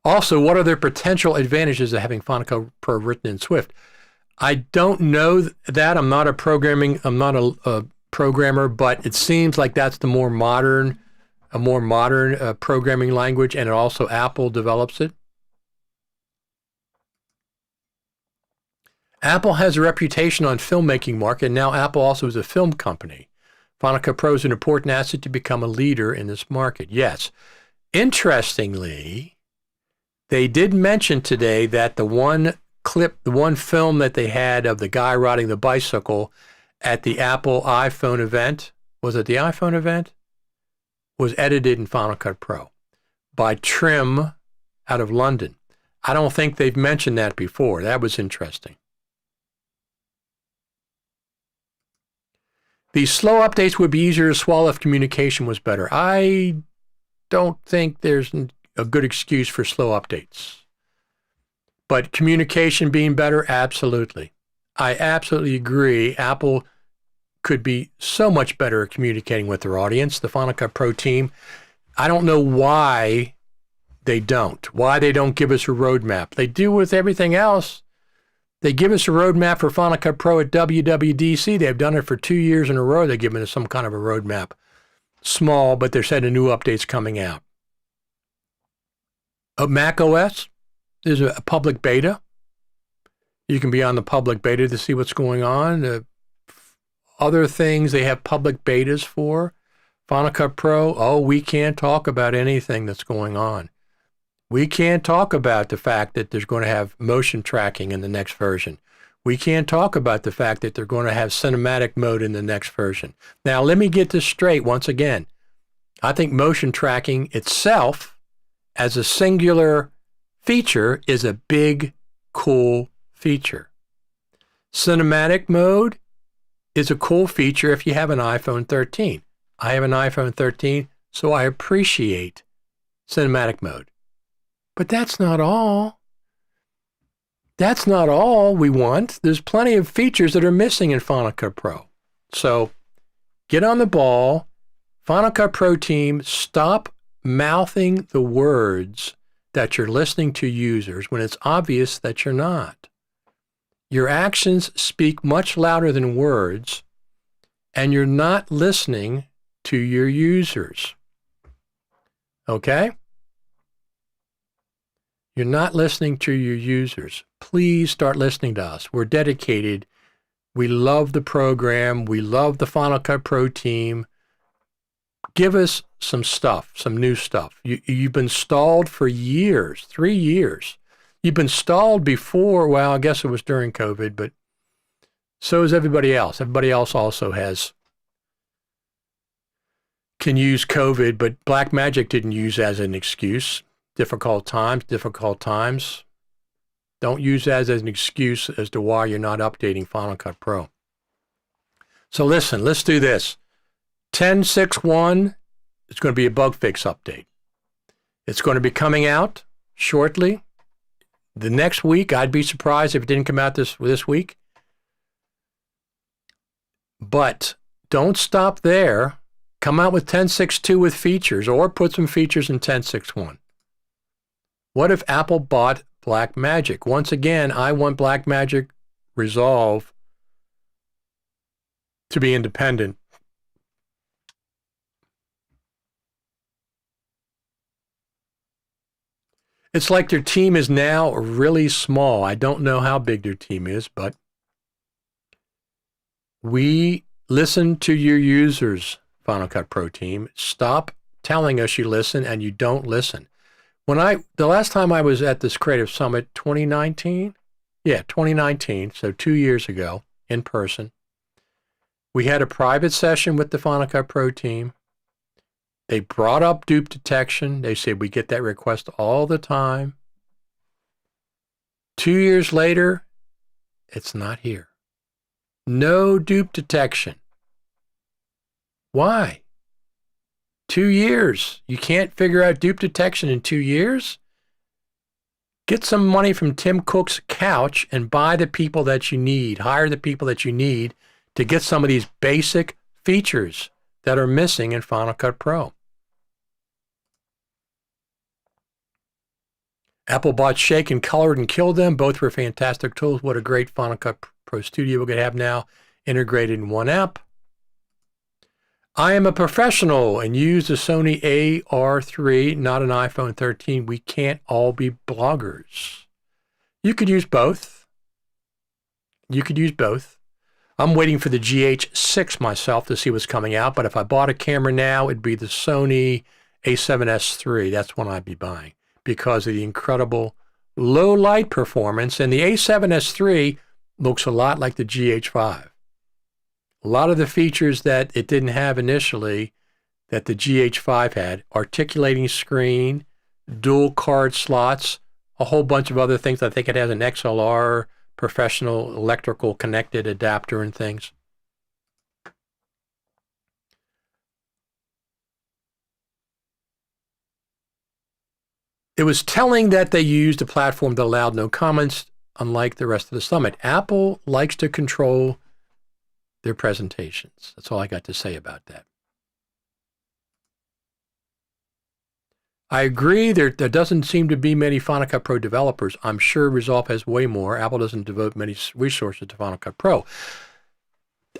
Also, what are the potential advantages of having Final Cut Pro written in Swift? I don't know that. I'm not a programmer, but it seems like that's the more modern programming language, and it also Apple develops it. Apple has a reputation on filmmaking market, and now Apple also is a film company. Final Cut Pro is an important asset to become a leader in this market. Yes. Interestingly, they did mention today that the one film that they had of the guy riding the bicycle at the Apple iPhone event, was it the iPhone event? Was edited in Final Cut Pro by Trim out of London. I don't think they've mentioned that before. That was interesting. These slow updates would be easier to swallow if communication was better. I don't think there's a good excuse for slow updates. But communication being better, absolutely. I absolutely agree. Apple could be so much better at communicating with their audience. The Final Cut Pro team, I don't know why they don't give us a roadmap. They do with everything else. They give us a roadmap for Final Cut Pro at WWDC. They've done it for 2 years in a row. They're giving us some kind of a roadmap. Small, but they're saying new updates coming out. Mac OS, there's a public beta. You can be on the public beta to see what's going on. Other things they have public betas for. Final Cut Pro, we can't talk about anything that's going on. We can't talk about the fact that there's going to have motion tracking in the next version. We can't talk about the fact that they're going to have cinematic mode in the next version. Now, let me get this straight once again. I think motion tracking itself as a singular feature is a big, cool feature. Cinematic mode is a cool feature if you have an iPhone 13. I have an iPhone 13, so I appreciate cinematic mode. But that's not all. That's not all we want. There's plenty of features that are missing in Final Cut Pro. So get on the ball. Final Cut Pro team, stop mouthing the words that you're listening to users when it's obvious that you're not. Your actions speak much louder than words, and you're not listening to your users. Okay? You're not listening to your users. Please start listening to us. We're dedicated. We love the program. We love the Final Cut Pro team. Give us some stuff, some new stuff. You've been stalled for years, 3 years. You've been stalled before, well, I guess it was during COVID, but so is everybody else. Everybody else also can use COVID, but Blackmagic didn't use as an excuse. Difficult times. Don't use that as an excuse as to why you're not updating Final Cut Pro. So listen, let's do this. 10.6.1, it's going to be a bug fix update. It's going to be coming out shortly. The next week, I'd be surprised if it didn't come out this week. But don't stop there. Come out with 10.6.2 with features, or put some features in 10.6.1. What if Apple bought Blackmagic? Once again, I want Blackmagic Resolve to be independent. It's like their team is now really small. I don't know how big their team is, but we listen to your users, Final Cut Pro team. Stop telling us you listen and you don't listen. The last time I was at this Creative Summit, 2019? Yeah, 2019, so 2 years ago, in person. We had a private session with the Final Cut Pro team. They brought up dupe detection. They said, we get that request all the time. 2 years later, it's not here. No dupe detection. Why? 2 years. You can't figure out dupe detection in 2 years? Get some money from Tim Cook's couch and buy the people that you need. Hire the people that you need to get some of these basic features that are missing in Final Cut Pro. Apple bought Shake and Colored and killed them. Both were fantastic tools. What a great Final Cut Pro Studio we're going to have now integrated in one app. I am a professional and use the Sony AR3, not an iPhone 13. We can't all be bloggers. You could use both. I'm waiting for the GH6 myself to see what's coming out, but if I bought a camera now, it'd be the Sony A7S III. That's one I'd be buying because of the incredible low light performance. And the A7S III looks a lot like the GH5. A lot of the features that it didn't have initially that the GH5 had, articulating screen, dual card slots, a whole bunch of other things. I think it has an XLR, professional electrical connected adapter and things. It was telling that they used a platform that allowed no comments, unlike the rest of the summit. Apple likes to control their presentations. That's all I got to say about that. I agree there doesn't seem to be many Final Cut Pro developers. I'm sure Resolve has way more. Apple doesn't devote many resources to Final Cut Pro.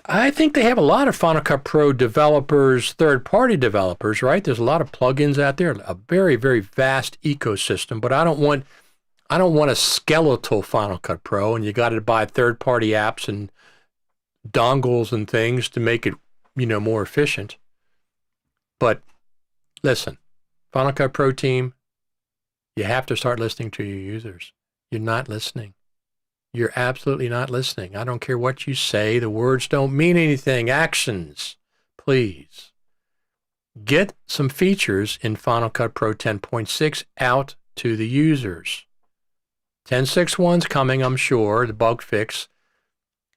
I think they have a lot of Final Cut Pro developers, third-party developers, right? There's a lot of plugins out there, a very, very vast ecosystem, but I don't want a skeletal Final Cut Pro, and you got to buy third-party apps and dongles and things to make it, more efficient. But listen, Final Cut Pro team, you have to start listening to your users. You're not listening. You're absolutely not listening. I don't care what you say. The words don't mean anything. Actions, please. Get some features in Final Cut Pro 10.6 out to the users. 10.6.1's coming, I'm sure, the bug fix.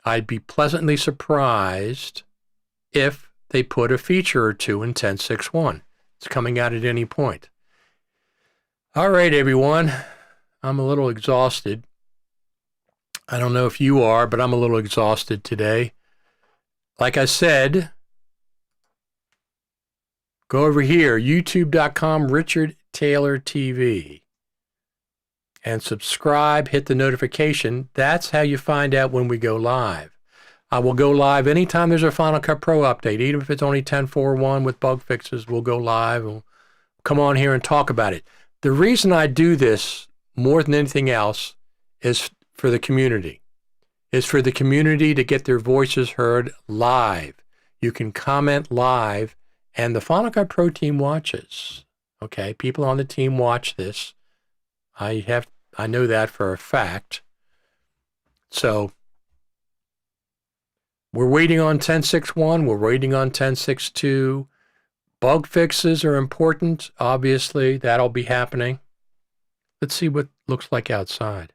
I'd be pleasantly surprised if they put a feature or two in 10.6.1. It's coming out at any point. All right, everyone. I'm a little exhausted. I don't know if you are, but I'm a little exhausted today. Like I said, go over here, youtube.com, Richard Taylor TV, and subscribe, hit the notification. That's how you find out when we go live. I will go live anytime there's a Final Cut Pro update, even if it's only 10.4.1 with bug fixes. We'll go live. We'll come on here and talk about it. The reason I do this more than anything else is for the community. It's for the community to get their voices heard live. You can comment live, and the Final Cut Pro team watches. Okay, people on the team watch this. I know that for a fact. So we're waiting on 10.6.1. We're waiting on 10.6.2. Bug fixes are important. Obviously, that'll be happening. Let's see what it looks like outside.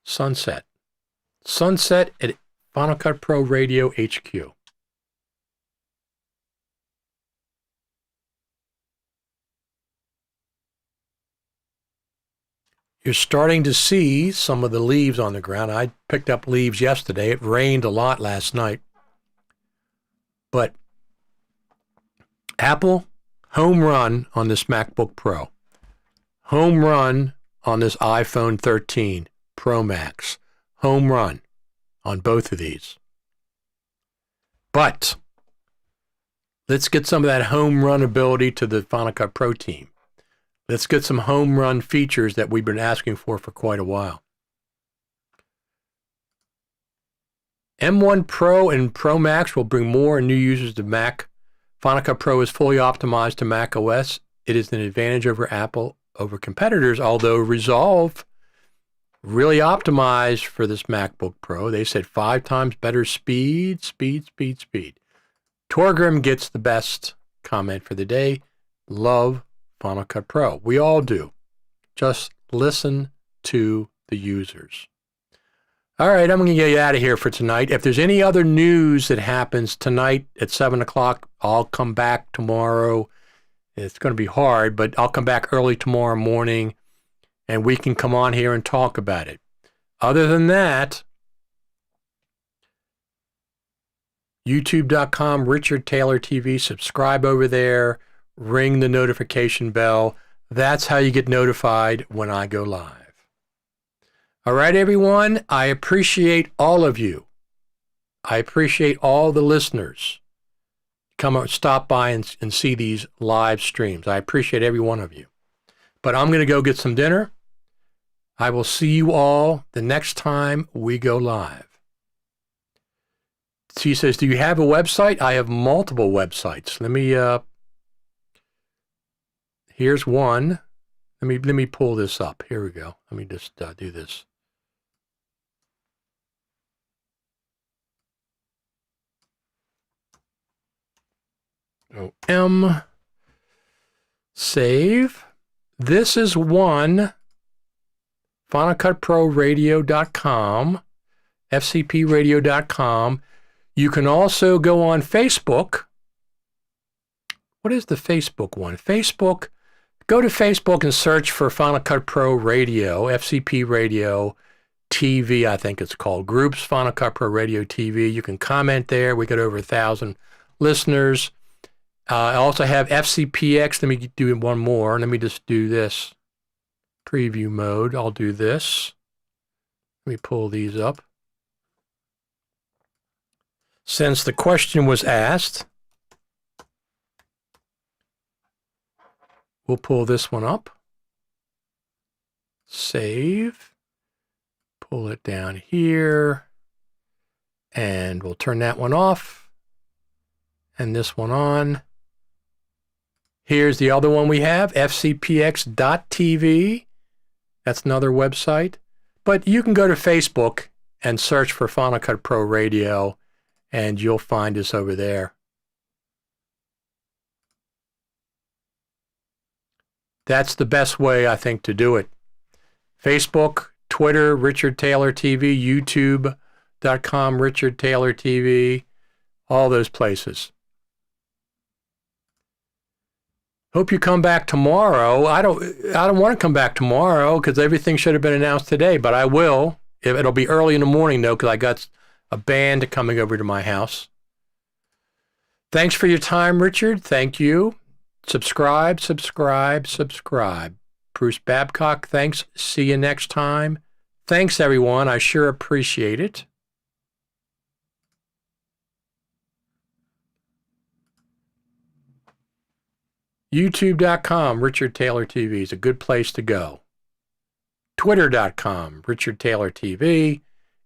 Sunset. Sunset at Final Cut Pro Radio HQ. You're starting to see some of the leaves on the ground. I picked up leaves yesterday. It rained a lot last night. But Apple, home run on this MacBook Pro. Home run on this iPhone 13 Pro Max. Home run on both of these. But let's get some of that home run ability to the Final Cut Pro team. Let's get some home run features that we've been asking for quite a while. M1 Pro and Pro Max will bring more new users to Mac. Final Cut Pro is fully optimized to Mac OS. It is an advantage over Apple, over competitors, although Resolve really optimized for this MacBook Pro. They said 5 times better speed. Torgrim gets the best comment for the day. Love Final Cut Pro. We all do. Just listen to the users. All right, I'm going to get you out of here for tonight. If there's any other news that happens tonight at 7 o'clock, I'll come back tomorrow. It's going to be hard, but I'll come back early tomorrow morning, and we can come on here and talk about it. Other than that, youtube.com, Richard Taylor TV, subscribe over there, ring the notification bell. That's how you get notified when I go live. All right, everyone, I appreciate all of you. I appreciate all the listeners. Stop by and see these live streams. I appreciate every one of you. But I'm going to go get some dinner. I will see you all the next time we go live. She says, do you have a website? I have multiple websites. Let me, here's one. Let me pull this up. Here we go. Let me just do this. Save. This is one, FinalCutProRadio.com, FCPRadio.com. You can also go on Facebook. What is the Facebook one? Facebook, go to Facebook and search for Final Cut Pro Radio, FCP Radio. TV, I think it's called. Groups, Final Cut Pro Radio TV. You can comment there. We got over 1,000 listeners. I also have FCPX. Let me do one more. Let me just do this. Preview mode. I'll do this. Let me pull these up. Since the question was asked, we'll pull this one up. Save. Pull it down here. And we'll turn that one off. And this one on. Here's the other one we have, fcpx.tv. That's another website. But you can go to Facebook and search for Final Cut Pro Radio, and you'll find us over there. That's the best way, I think, to do it. Facebook, Twitter, Richard Taylor TV, YouTube.com, Richard Taylor TV, all those places. Hope you come back tomorrow. I don't want to come back tomorrow because everything should have been announced today, but I will. It'll be early in the morning, though, because I got a band coming over to my house. Thanks for your time, Richard. Thank you. Subscribe. Bruce Babcock, thanks. See you next time. Thanks, everyone. I sure appreciate it. YouTube.com, Richard Taylor TV is a good place to go. Twitter.com, Richard Taylor TV.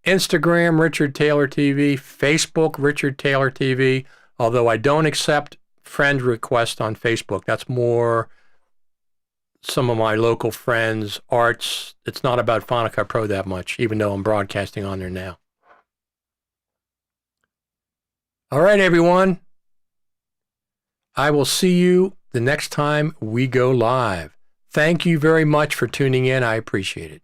Instagram, Richard Taylor TV. Facebook, Richard Taylor TV. Although I don't accept friend requests on Facebook. That's more some of my local friends, arts. It's not about Final Cut Pro that much, even though I'm broadcasting on there now. All right, everyone. I will see you the next time we go live. Thank you very much for tuning in. I appreciate it.